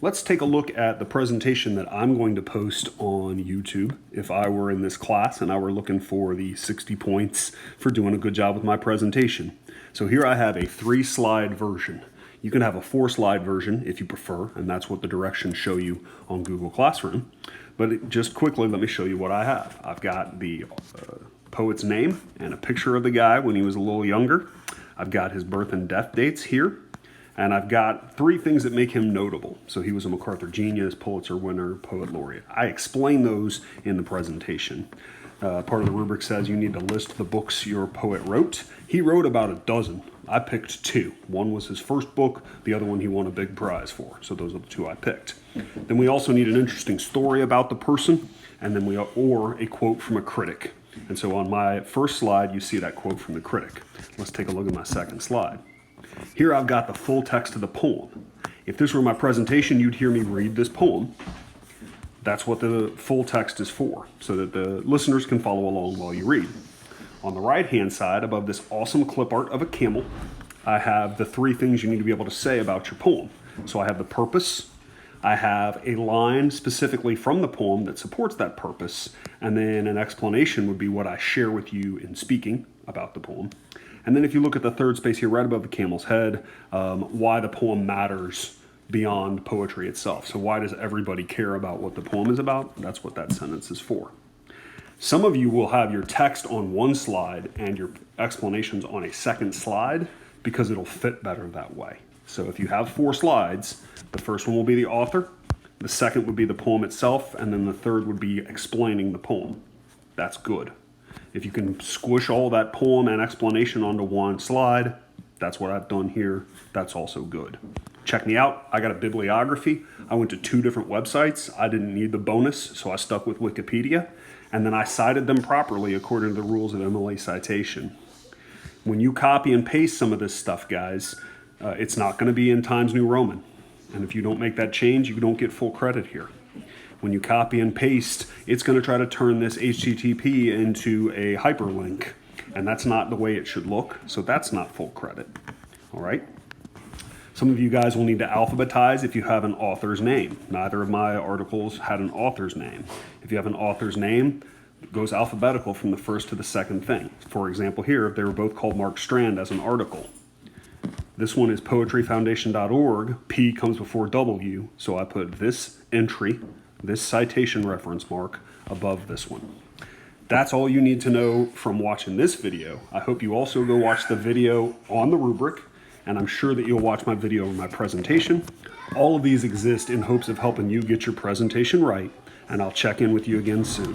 let's take a look at the presentation that I'm going to post on YouTube if I were in this class and I were looking for the 60 points for doing a good job with my presentation. So here I have a 3-slide version. You can have a 4-slide version if you prefer, and that's what the directions show you on Google Classroom. But just quickly, let me show you what I have. I've got the poet's name and a picture of the guy when he was a little younger. I've got his birth and death dates here. And I've got 3 things that make him notable. So he was a MacArthur Genius, Pulitzer winner, poet laureate. I explain those in the presentation. Part of the rubric says you need to list the books your poet wrote. He wrote about a dozen. I picked 2. One was his first book, the other one he won a big prize for. So those are the 2 I picked. Then we also need an interesting story about the person, and then or a quote from a critic. And so on my first slide, you see that quote from the critic. Let's take a look at my second slide. Here I've got the full text of the poem. If this were my presentation, you'd hear me read this poem. That's what the full text is for, so that the listeners can follow along while you read. On the right-hand side, above this awesome clip art of a camel, I have the 3 things you need to be able to say about your poem. So I have the purpose, I have a line specifically from the poem that supports that purpose, and then an explanation would be what I share with you in speaking about the poem. And then if you look at the third space here, right above the camel's head, why the poem matters beyond poetry itself. So why does everybody care about what the poem is about? That's what that sentence is for. Some of you will have your text on one slide and your explanations on a second slide because it'll fit better that way. So if you have 4 slides, the first one will be the author, the second would be the poem itself, and then the third would be explaining the poem. That's good. If you can squish all that poem and explanation onto one slide, that's what I've done here. That's also good. Check me out. I got a bibliography. I went to 2 different websites. I didn't need the bonus, so I stuck with Wikipedia. And then I cited them properly according to the rules of MLA citation. When you copy and paste some of this stuff, guys, it's not going to be in Times New Roman. And if you don't make that change, you don't get full credit here. When you copy and paste, it's going to try to turn this HTTP into a hyperlink, and that's not the way it should look, so that's not full credit. All right? Some of you guys will need to alphabetize if you have an author's name. Neither of my articles had an author's name. If you have an author's name, it goes alphabetical from the first to the second thing. For example here, they were both called Mark Strand as an article. This one is poetryfoundation.org. P comes before W, so I put this entry, this citation reference mark, above this one. That's all you need to know from watching this video. I hope you also go watch the video on the rubric, and I'm sure that you'll watch my video on my presentation. All of these exist in hopes of helping you get your presentation right, and I'll check in with you again soon.